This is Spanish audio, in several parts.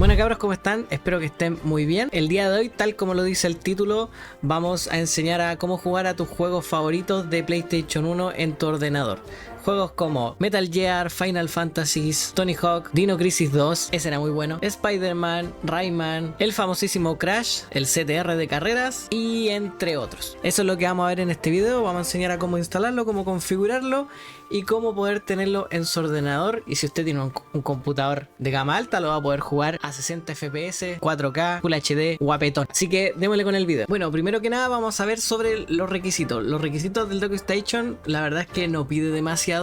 Bueno cabros, ¿cómo están? Espero que estén muy bien. El día de hoy, tal como lo dice el título, vamos a enseñar a cómo jugar a tus juegos favoritos de PlayStation 1 en tu ordenador. Juegos como Metal Gear, Final Fantasy, Tony Hawk, Dino Crisis 2, ese era muy bueno, Spider-Man, Rayman, el famosísimo Crash, el CTR de carreras y entre otros. Eso es lo que vamos a ver en este video. Vamos a enseñar a cómo instalarlo, cómo configurarlo y cómo poder tenerlo en su ordenador. Y si usted tiene un computador de gama alta, lo va a poder jugar a 60 FPS, 4K, Full HD, guapetón. Así que démosle con el video. Bueno, primero que nada vamos a ver sobre los requisitos. Los requisitos del DockStation, la verdad es que no pide demasiado.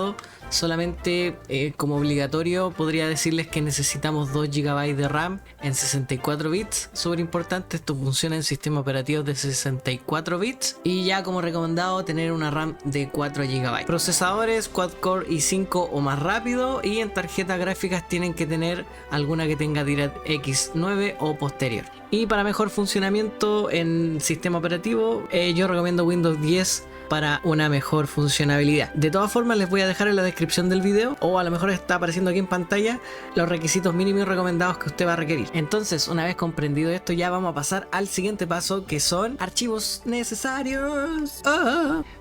Solamente como obligatorio podría decirles que necesitamos 2 GB de RAM en 64 bits. Súper importante, esto funciona en sistemas operativos de 64 bits. Y ya como recomendado tener una RAM de 4 GB. Procesadores quad-core i5 o más rápido. Y en tarjetas gráficas tienen que tener alguna que tenga DirectX 9 o posterior. Y para mejor funcionamiento en sistema operativo, yo recomiendo Windows 10 para una mejor funcionabilidad. De todas formas les voy a dejar en la descripción del video, o a lo mejor está apareciendo aquí en pantalla, los requisitos mínimos recomendados que usted va a requerir. Entonces, una vez comprendido esto, ya vamos a pasar al siguiente paso, que son archivos necesarios.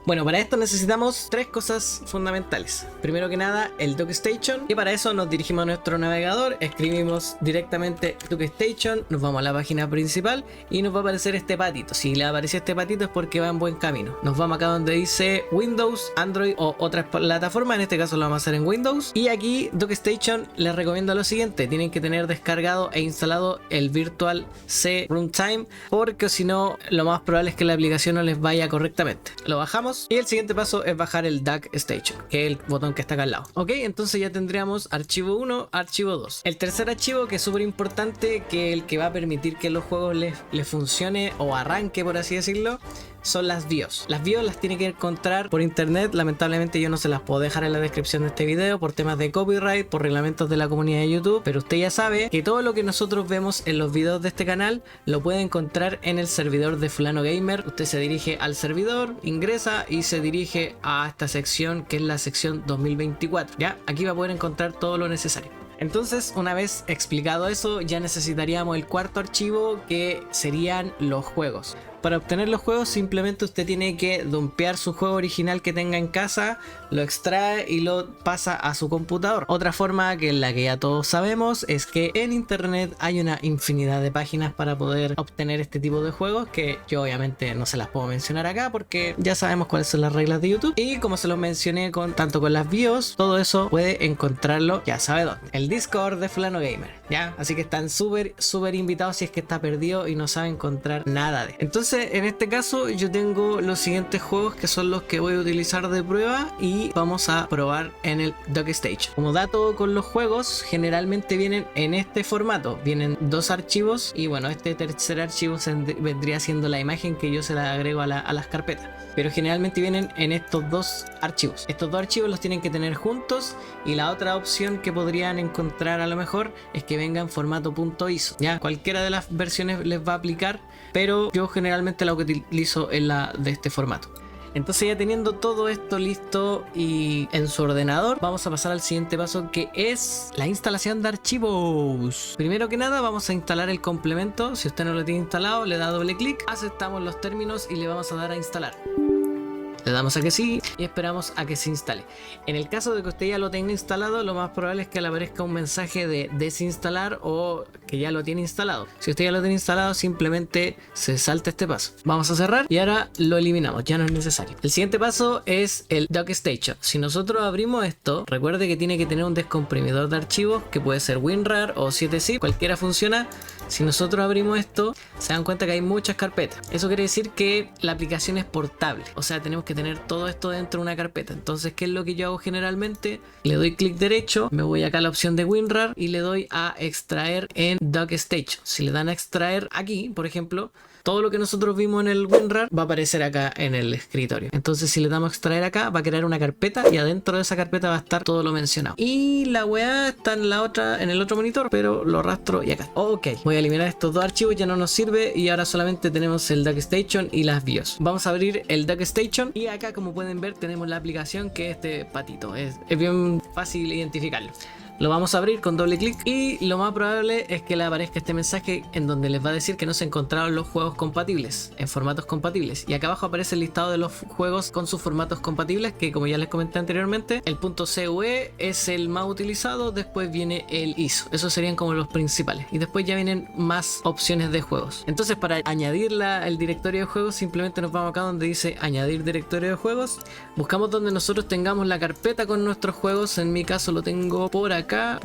Bueno, para esto necesitamos 3 cosas fundamentales. Primero que nada, el DockStation, y para eso nos dirigimos a nuestro navegador, escribimos directamente DockStation, nos vamos a la página principal y nos va a aparecer este patito. Si le apareció este patito es porque va en buen camino. Nos vamos acá donde dice Windows, Android o otras plataformas. En este caso lo vamos a hacer en Windows. Y aquí DockStation les recomiendo lo siguiente: tienen que tener descargado e instalado el Virtual C Runtime, porque si no lo más probable es que la aplicación no les vaya correctamente. Lo bajamos y el siguiente paso es bajar el DockStation, que es el botón que está acá al lado. Ok, entonces ya tendríamos archivo 1, archivo 2. El tercer archivo, que es súper importante, que el que va a permitir que los juegos les funcione o arranque, por así decirlo, son las BIOS. Las BIOS las tiene que encontrar por internet. Lamentablemente yo no se las puedo dejar en la descripción de este video por temas de copyright, por reglamentos de la comunidad de YouTube, pero usted ya sabe que todo lo que nosotros vemos en los videos de este canal lo puede encontrar en el servidor de Fulano Gamer. Usted se dirige al servidor, ingresa y se dirige a esta sección, que es la sección 2024. Ya, aquí va a poder encontrar todo lo necesario. Entonces, una vez explicado eso, ya necesitaríamos el cuarto archivo, que serían los juegos. Para obtener los juegos simplemente usted tiene que dumpear su juego original que tenga en casa, lo extrae y lo pasa a su computador. Otra forma, que es la que ya todos sabemos, es que en internet hay una infinidad de páginas para poder obtener este tipo de juegos, que yo obviamente no se las puedo mencionar acá porque ya sabemos cuáles son las reglas de YouTube. Y como se los mencioné tanto con las BIOS, todo eso puede encontrarlo, ya sabe dónde: el Discord de Fulano Gamer, ¿ya? Así que están súper invitados si es que está perdido y no sabe encontrar nada de. Entonces, en este caso yo tengo los siguientes juegos, que son los que voy a utilizar de prueba y vamos a probar en el DockStation. Como dato con los juegos, generalmente vienen en este formato: vienen 2 archivos, y bueno, este tercer archivo vendría siendo la imagen que yo se la agrego a las carpetas, pero generalmente vienen en estos 2 archivos. Estos 2 archivos los tienen que tener juntos, y la otra opción que podrían encontrar a lo mejor es que venga en formato .iso. Ya, cualquiera de las versiones les va a aplicar, pero yo generalmente la que utilizo es la de este formato. Entonces, ya teniendo todo esto listo y en su ordenador, vamos a pasar al siguiente paso, que es la instalación de archivos. Primero que nada vamos a instalar el complemento. Si usted no lo tiene instalado, le da doble clic, aceptamos los términos y le vamos a dar a instalar. Le damos a que sí y esperamos a que se instale. En el caso de que usted ya lo tenga instalado, lo más probable es que le aparezca un mensaje de desinstalar o que ya lo tiene instalado. Si usted ya lo tiene instalado, simplemente se salta este paso. Vamos a cerrar y ahora lo eliminamos, ya no es necesario. El siguiente paso es el DockStation. Si nosotros abrimos esto, recuerde que tiene que tener un descomprimidor de archivos, que puede ser WinRAR o 7zip, cualquiera funciona. Si nosotros abrimos esto, se dan cuenta que hay muchas carpetas. Eso quiere decir que la aplicación es portable, o sea, tenemos que tener todo esto dentro de una carpeta. Entonces, ¿qué es lo que yo hago generalmente? Le doy clic derecho, me voy acá a la opción de WinRAR y le doy a extraer en DockStation. Si le dan a extraer aquí, por ejemplo, todo lo que nosotros vimos en el WinRAR va a aparecer acá en el escritorio. Entonces, si le damos a extraer acá, va a crear una carpeta y adentro de esa carpeta va a estar todo lo mencionado. Y la weá está en en el otro monitor, pero lo arrastro y acá. Ok, voy a eliminar estos 2 archivos, ya no nos sirve, y ahora solamente tenemos el DockStation y las BIOS. Vamos a abrir el DockStation y acá, como pueden ver, tenemos la aplicación, que es este patito. Es bien fácil identificarlo. Lo vamos a abrir con doble clic y lo más probable es que le aparezca este mensaje en donde les va a decir que no se encontraron los juegos compatibles en formatos compatibles, y acá abajo aparece el listado de los juegos con sus formatos compatibles, que como ya les comenté anteriormente, el .CUE es el más utilizado, después viene el ISO. Esos serían como los principales y después ya vienen más opciones de juegos. Entonces, para añadir el directorio de juegos, simplemente nos vamos acá donde dice añadir directorio de juegos, buscamos donde nosotros tengamos la carpeta con nuestros juegos. En mi caso lo tengo por acá,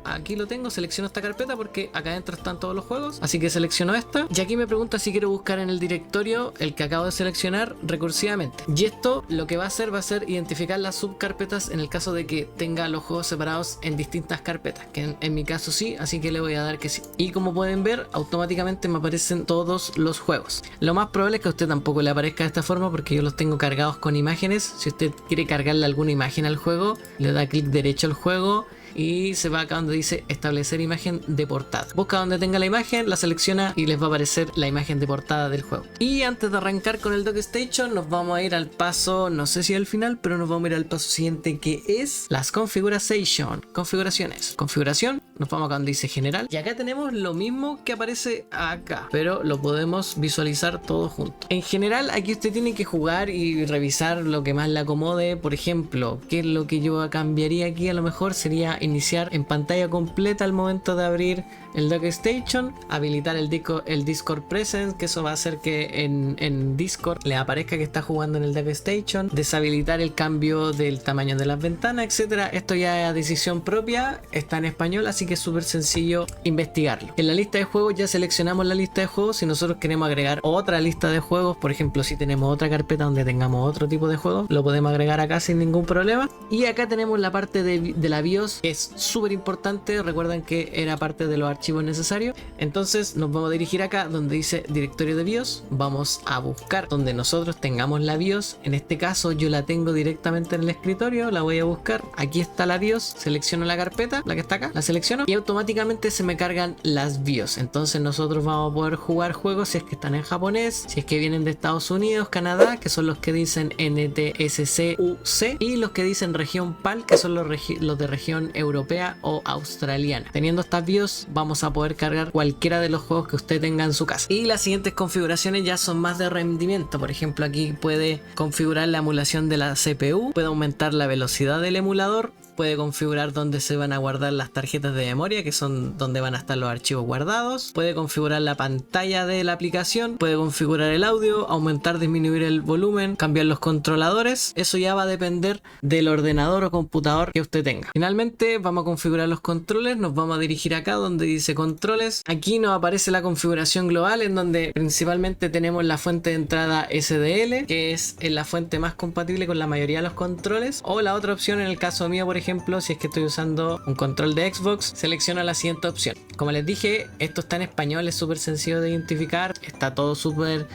aquí lo tengo. Selecciono esta carpeta porque acá adentro están todos los juegos, así que selecciono esta, y aquí me pregunta si quiero buscar en el directorio el que acabo de seleccionar recursivamente, y esto lo que va a hacer identificar las subcarpetas en el caso de que tenga los juegos separados en distintas carpetas, que en mi caso sí, así que le voy a dar que sí, y como pueden ver automáticamente me aparecen todos los juegos. Lo más probable es que a usted tampoco le aparezca de esta forma porque yo los tengo cargados con imágenes. Si usted quiere cargarle alguna imagen al juego, le da clic derecho al juego y se va acá donde dice establecer imagen de portada. Busca donde tenga la imagen, la selecciona y les va a aparecer la imagen de portada del juego. Y antes de arrancar con el DocStation, nos vamos a ir al paso, no sé si al final, pero nos vamos a ir al paso siguiente, que es las configuraciones. Configuración, nos vamos acá donde dice general, y acá tenemos lo mismo que aparece acá, pero lo podemos visualizar todo junto. En general, aquí usted tiene que jugar y revisar lo que más le acomode. Por ejemplo, qué es lo que yo cambiaría aquí, a lo mejor sería iniciar en pantalla completa al momento de abrir el DocStation, habilitar el Discord Presence, que eso va a hacer que en Discord le aparezca que está jugando en el DocStation, deshabilitar el cambio del tamaño de las ventanas, etcétera. Esto ya es a decisión propia, está en español, así que es súper sencillo investigarlo. En la lista de juegos ya seleccionamos la lista de juegos. Si nosotros queremos agregar otra lista de juegos, por ejemplo si tenemos otra carpeta donde tengamos otro tipo de juegos, lo podemos agregar acá sin ningún problema. Y acá tenemos la parte de la BIOS, que es súper importante. Recuerden que era parte de los archivos necesarios. Entonces nos vamos a dirigir acá donde dice directorio de BIOS, vamos a buscar donde nosotros tengamos la BIOS. En este caso yo la tengo directamente en el escritorio, la voy a buscar. Aquí está la BIOS, selecciono la carpeta, la que está acá, la selecciono y automáticamente se me cargan las BIOS. Entonces nosotros vamos a poder jugar juegos si es que están en japonés, si es que vienen de Estados Unidos, Canadá, que son los que dicen NTSC-UC, y los que dicen región PAL, que son los de región europea o australiana. Teniendo estas BIOS vamos a poder cargar cualquiera de los juegos que usted tenga en su casa. Y las siguientes configuraciones ya son más de rendimiento. Por ejemplo, aquí puede configurar la emulación de la CPU, puede aumentar la velocidad del emulador, puede configurar dónde se van a guardar las tarjetas de memoria, que son donde van a estar los archivos guardados, puede configurar la pantalla de la aplicación, puede configurar el audio, aumentar, disminuir el volumen, cambiar los controladores. Eso ya va a depender del ordenador o computador que usted tenga. Finalmente vamos a configurar los controles, nos vamos a dirigir acá donde dice controles. Aquí nos aparece la configuración global, en donde principalmente tenemos la fuente de entrada SDL, que es la fuente más compatible con la mayoría de los controles, o la otra opción en el caso mío, por ejemplo, si es que estoy usando un control de Xbox, selecciona la siguiente opción. Como les dije, esto está en español, es súper sencillo de identificar, está todo súper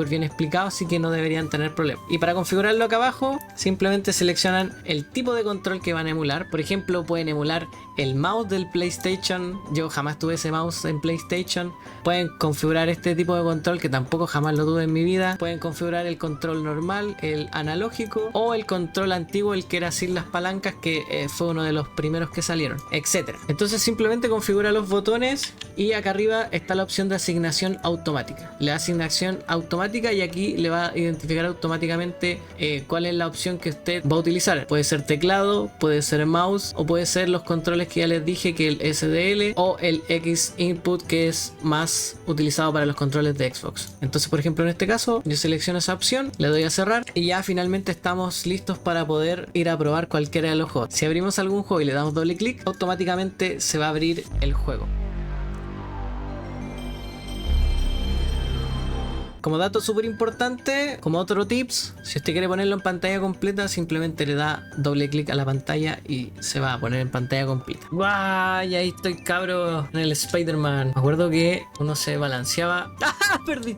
bien explicado, así que no deberían tener problema. Y para configurarlo acá abajo, simplemente seleccionan el tipo de control que van a emular. Por ejemplo, pueden emular el mouse del PlayStation. Yo jamás tuve ese mouse en PlayStation. Pueden configurar este tipo de control, que tampoco jamás lo tuve en mi vida. Pueden configurar el control normal, el analógico, o el control antiguo, el que era sin las palancas, que fue uno de los primeros que salieron, etcétera. Entonces simplemente configura los botones y acá arriba está la opción de asignación automática. Le da asignación automática y aquí le va a identificar automáticamente cuál es la opción que usted va a utilizar. Puede ser teclado, puede ser mouse, o puede ser los controles que ya les dije, que el SDL o el X Input, que es más utilizado para los controles de Xbox. Entonces, por ejemplo, en este caso yo selecciono esa opción, le doy a cerrar y ya finalmente estamos listos para poder ir a probar cualquiera de los juegos. Si abrimos algún juego y le damos doble clic, automáticamente se va a abrir el juego. Como dato súper importante, como otro tips, si usted quiere ponerlo en pantalla completa, simplemente le da doble clic a la pantalla y se va a poner en pantalla completa. ¡Guay! Ahí estoy, cabro, en el Spider-Man. Me acuerdo que uno se balanceaba. ¡Ah! Perdí.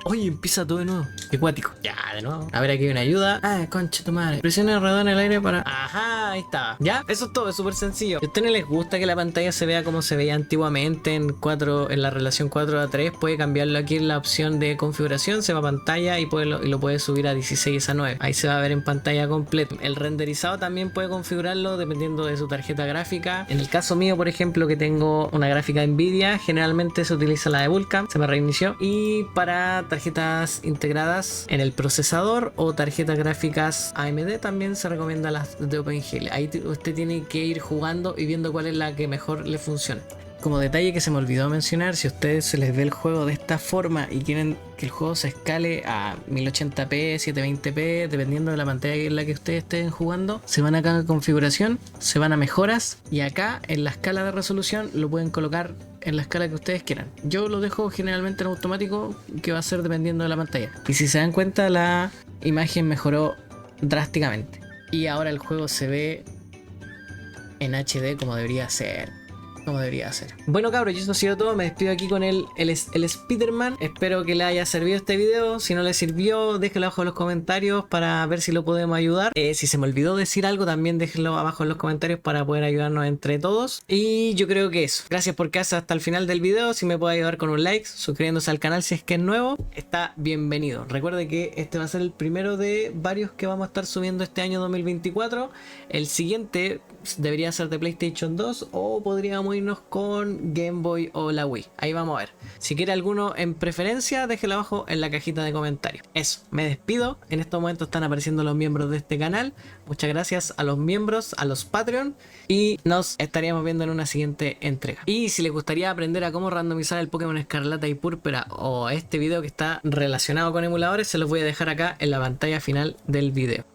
Oye, empieza todo de nuevo. Qué cuático. Ya, de nuevo. A ver, aquí hay una ayuda. Ah, concha tu madre. Presiona el redón en el aire para... Ajá, ahí está. Ya, eso es todo, es súper sencillo. Si a ustedes no les gusta que la pantalla se vea como se veía antiguamente en la relación 4:3, puede cambiarlo aquí en la opción de configuración. Se va a pantalla y lo puede subir a 16:9. Ahí se va a ver en pantalla completa. El renderizado también puede configurarlo dependiendo de su tarjeta gráfica. En el caso mío, por ejemplo, que tengo una gráfica Nvidia, generalmente se utiliza la de Vulkan. Se me reinició. Y para tarjetas integradas en el procesador o tarjetas gráficas AMD también se recomienda las de OpenGL. Ahí usted tiene que ir jugando y viendo cuál es la que mejor le funciona. Como detalle que se me olvidó mencionar, si a ustedes se les ve el juego de esta forma y quieren que el juego se escale a 1080p, 720p, dependiendo de la pantalla en la que ustedes estén jugando, se van acá a configuración, se van a mejoras y acá en la escala de resolución lo pueden colocar en la escala que ustedes quieran. Yo lo dejo generalmente en automático, que va a ser dependiendo de la pantalla. Y si se dan cuenta, la imagen mejoró drásticamente. Y ahora el juego se ve en HD como debería ser. Bueno, cabros, y eso ha sido todo. Me despido aquí con el Spider-Man. Espero que le haya servido este video. Si no le sirvió, déjenlo abajo en los comentarios para ver si lo podemos ayudar. Si se me olvidó decir algo, también déjenlo abajo en los comentarios para poder ayudarnos entre todos. Y yo creo que eso. Gracias por quedarse hasta el final del video. Si me puede ayudar con un like, suscribiéndose al canal si es que es nuevo, está bienvenido. Recuerde que este va a ser el primero de varios que vamos a estar subiendo este año 2024. El siguiente debería ser de PlayStation 2 o podríamos irnos con Game Boy o la Wii. Ahí vamos a ver. Si quiere alguno en preferencia, déjelo abajo en la cajita de comentarios. Eso, me despido. En estos momentos están apareciendo los miembros de este canal. Muchas gracias a los miembros, a los Patreon. Y nos estaríamos viendo en una siguiente entrega. Y si les gustaría aprender a cómo randomizar el Pokémon Escarlata y Púrpura o este video que está relacionado con emuladores, se los voy a dejar acá en la pantalla final del video.